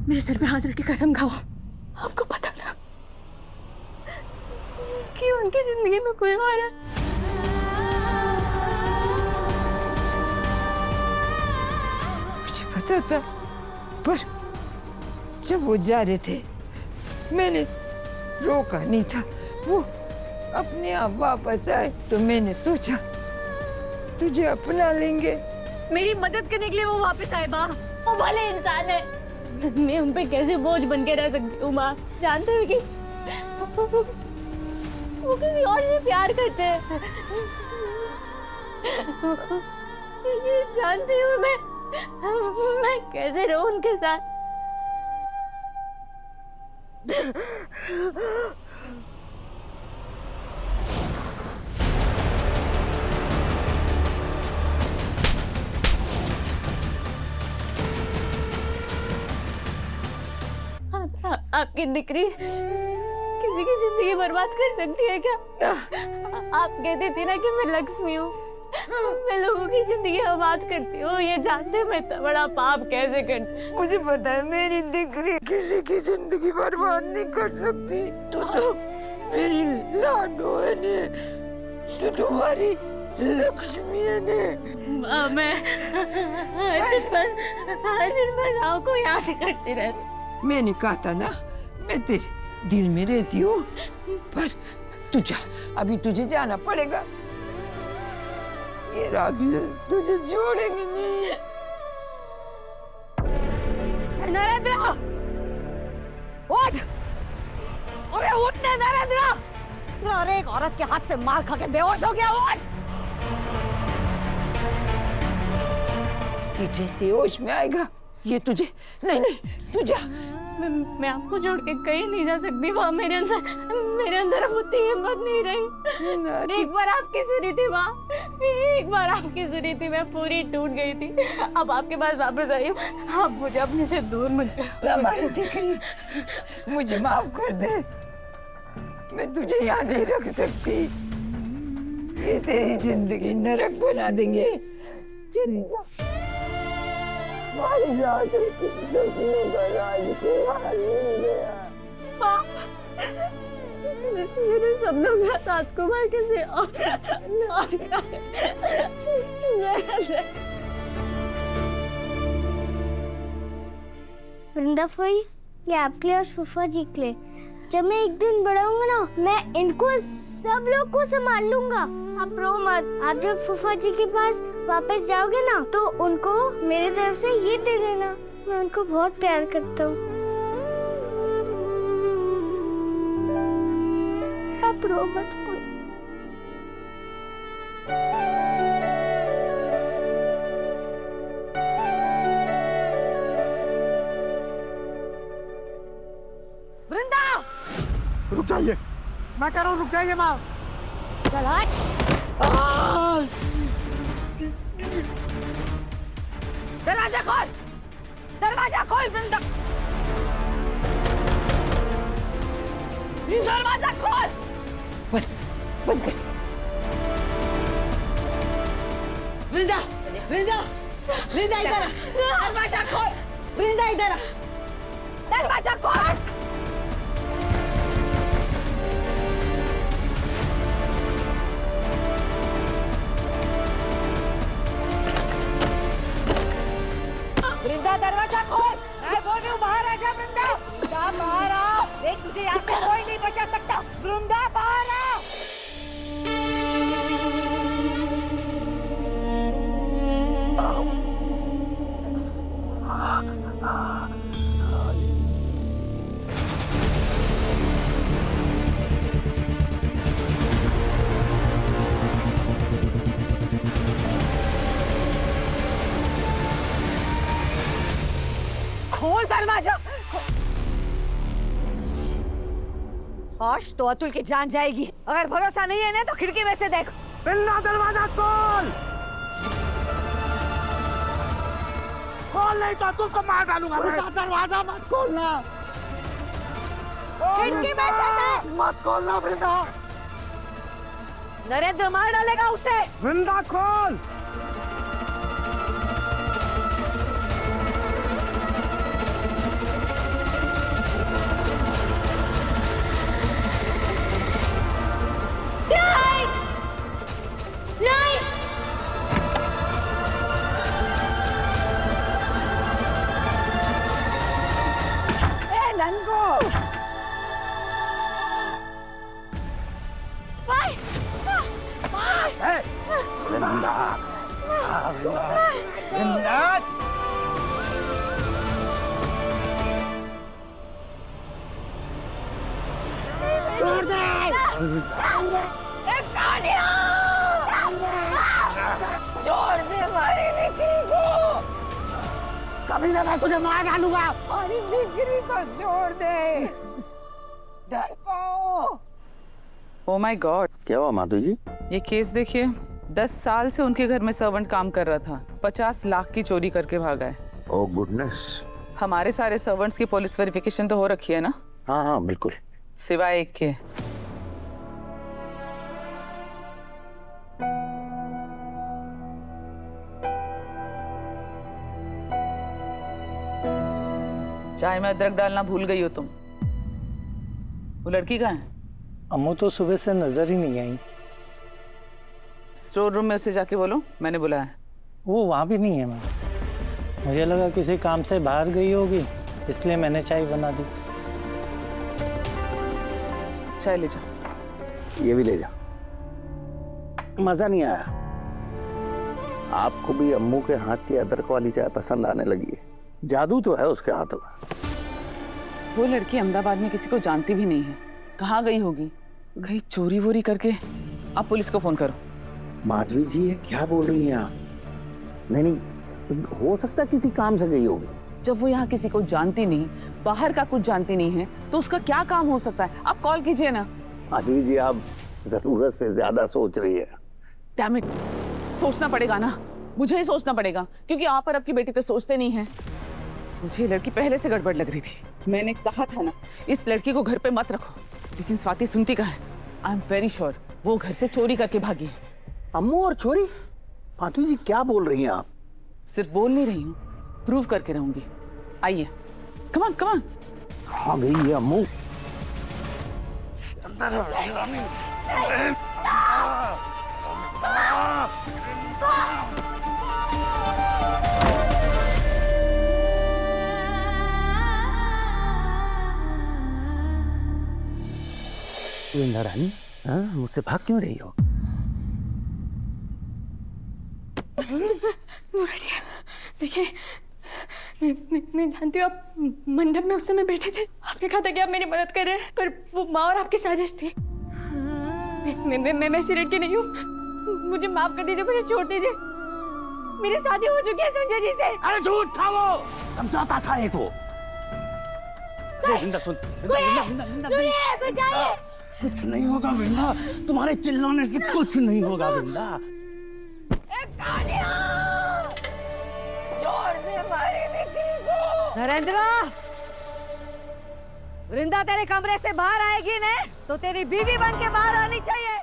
मेरे सर पे हाथ रख के कसम खाओ, आपको पता था कि उनकी जिंदगी में कोई और है। मुझे पता था, पर जब वो जा रहे थे मैंने रोका नहीं था। वो अपने आप वापस आए तो मैंने सोचा तुझे अपना लेंगे। मेरी मदद करने के लिए वो वापस आए माँ। वो भले इंसान है, मैं उन पे कैसे बोझ बन के रह सकती हूँ माँ। जानते हो कि वो किसी और से प्यार करते हैं। ये जानती हूँ मैं कैसे रहूँ उनके साथ। आपकी डिग्री किसी की जिंदगी बर्बाद कर सकती है क्या? आप कहती थी ना कि मैं लक्ष्मी हूँ, मैं लोगों की जिंदगी बर्बाद करती हूँ। ये जानते मैं इतना बड़ा पाप कैसे करती? मुझे पता है मेरी डिग्री किसी की जिंदगी बर्बाद नहीं कर सकती। तू तो मेरी लाडो है ने, तू तुम्हारी लक्ष्मी है ने। मैं हर दिन बस आपको याद करती रहती। मैंने कहा था ना मैं तेरे दिल में रहती हूँ, पर तू जा, अभी तुझे जाना पड़ेगा। ये रागिल तुझे छोड़ेंगे नहीं। नरेंद्र, उठ! अरे उठने नरेंद्र! अरे एक औरत के हाथ से मार खा के बेहोश हो गया। उठ! ये जैसे होश में आएगा ये तुझे नहीं तू जा। मैं आपको छोड़ के कहीं नहीं जा सकती। वहाँ मेरे अंदर अब उतनी हिम्मत नहीं रही। एक बार आपकी सुनी थी माँ, एक बार आपकी सुनी थी, मैं पूरी टूट गई थी। अब आपके पास वापस आई हूँ, आप मुझे अपने से दूर मत करो। हमारी दिकरी, मुझे माफ कर दे, मैं तुझे यहाँ नहीं रख सकती। ये तेरी जिंदगी नरक बना देंगे। चली जा। मेरे सपनों में राजकुमार किसी और वृंदा फई, ये आपके लिए और फूफा जी के लिए। जब मैं एक दिन बड़ा होऊंगा ना, मैं इनको सब लोग को संभाल लूंगा। आप रो मत। आप जब फूफा जी के पास वापस जाओगे ना, तो उनको मेरी तरफ से ये दे देना। मैं उनको बहुत प्यार करता हूँ। आप रो मत। रुक जाइए, मैं कह रहा हूँ रुक जाइए माँ। चल हट। दरवाजा खोल, दरवाजा खोल वृंदा, दरवाजा खोल। बंद कर। वृंदा, वृंदा, वृंदा इधर आ, दरवाजा खोल। वृंदा इधर आ, दरवाजा खोल। वृंदा दरवाजा खोल। मैं बोल रही हूँ बाहर आ जा वृंदा। वृंदा बाहर आ, देख तुझे यहाँ से कोई नहीं बचा सकता। वृंदा बाहर आ। खोल दरवाजा। आज तो अतुल की जान जाएगी। अगर भरोसा नहीं है ना तो खिड़की में से देख। बिल्ला दरवाजा खोल। खोल नहीं तो अतुल को मार डालूंगा। दरवाजा मत खोलना। खिड़की में से देख। मत खोलना वृंदा। नरेंद्र मार डालेगा उसे। वृंदा खोल। छोड़ दे हमारी बिक्री को। कभी ना मैं तुझे मार डालूंगा। हमारी बिक्री को छोड़ दे। डर पाओ। ओ माय गॉड, क्या हुआ माधु जी? ये केस देखिए। 10 साल से उनके घर में सर्वेंट काम कर रहा था, 50 लाख की चोरी करके भागा है। ओह गुडनेस। हमारे सारे सर्वेंट्स की पुलिस वेरिफिकेशन तो हो रखी है ना? हाँ हाँ बिल्कुल। सिवाय एक के। चाय में अदरक डालना भूल गई हो तुम। वो लड़की कहाँ है? अम्मू तो सुबह से नजर ही नहीं आई। स्टोर रूम में उसे जाके बोलो मैंने बुलाया है। वो वहाँ भी नहीं है मैम। मुझे लगा किसी काम से बाहर गई होगी, इसलिए मैंने चाय बना दी। चाय ले जाओ। ये भी ले जा। मजा नहीं आया। आपको भी अम्मू के हाथ की अदरक वाली चाय पसंद आने लगी है। जादू तो है उसके हाथों में। वो लड़की अहमदाबाद में किसी को जानती भी नहीं है। कहाँ गई होगी? कहीं चोरी वोरी करके। आप पुलिस को फोन करो। माधवी जी ये क्या बोल रही हैं आप? नहीं, हो सकता है किसी काम से गई होगी। जब वो यहाँ किसी को जानती नहीं, बाहर का कुछ जानती नहीं है, तो उसका क्या काम हो सकता है? आप कॉल कीजिए ना। माधवी जी आप जरूरत से ज्यादा सोच रही है। डैम इट, सोचना पड़ेगा ना, मुझे ही सोचना पड़ेगा, क्योंकि आप और आपकी बेटी तो सोचते नहीं हैं। मुझे ये लड़की पहले से गड़बड़ लग रही थी। मैंने कहा था ना, इस लड़की को घर पे मत रखो, लेकिन स्वाति सुनती कहाँ है? आई एम वेरी श्योर वो घर से चोरी करके भागी है। अम्मू और चोरी? माधवी जी क्या बोल रही हैं आप? सिर्फ बोल नहीं रही हूँ, प्रूव करके रहूंगी। आइए, कमान कमान। कहाँ गई ये अम्मू? वृंदा रानी, हाँ मुझसे भाग क्यों रही हो? देखिए, मैं जानती हूँ आप मंडप में उस समय बैठे थे। आपने कहा था कि आप मेरी मदद कर रहे हैं, पर वो माँ और आपकी साजिश थी। मैं ऐसी लड़की नहीं हूँ। मुझे माफ कर दीजिए, मुझे छोड़ दीजिए। मेरी शादी हो चुकी है संजय जी से। अरे झूठ था वो, समझौता था एक वो। वृंदा सुन, सुनिए, बचाइए। कुछ नहीं होगा वृंदा, तुम्हारे चिल्लाने से कुछ नहीं होगा वृंदा। छोड़ दे हमारी बिक्री को। नरेंद्र, वृंदा तेरे कमरे से बाहर आएगी ने तो तेरी बीवी बन के बाहर आनी चाहिए।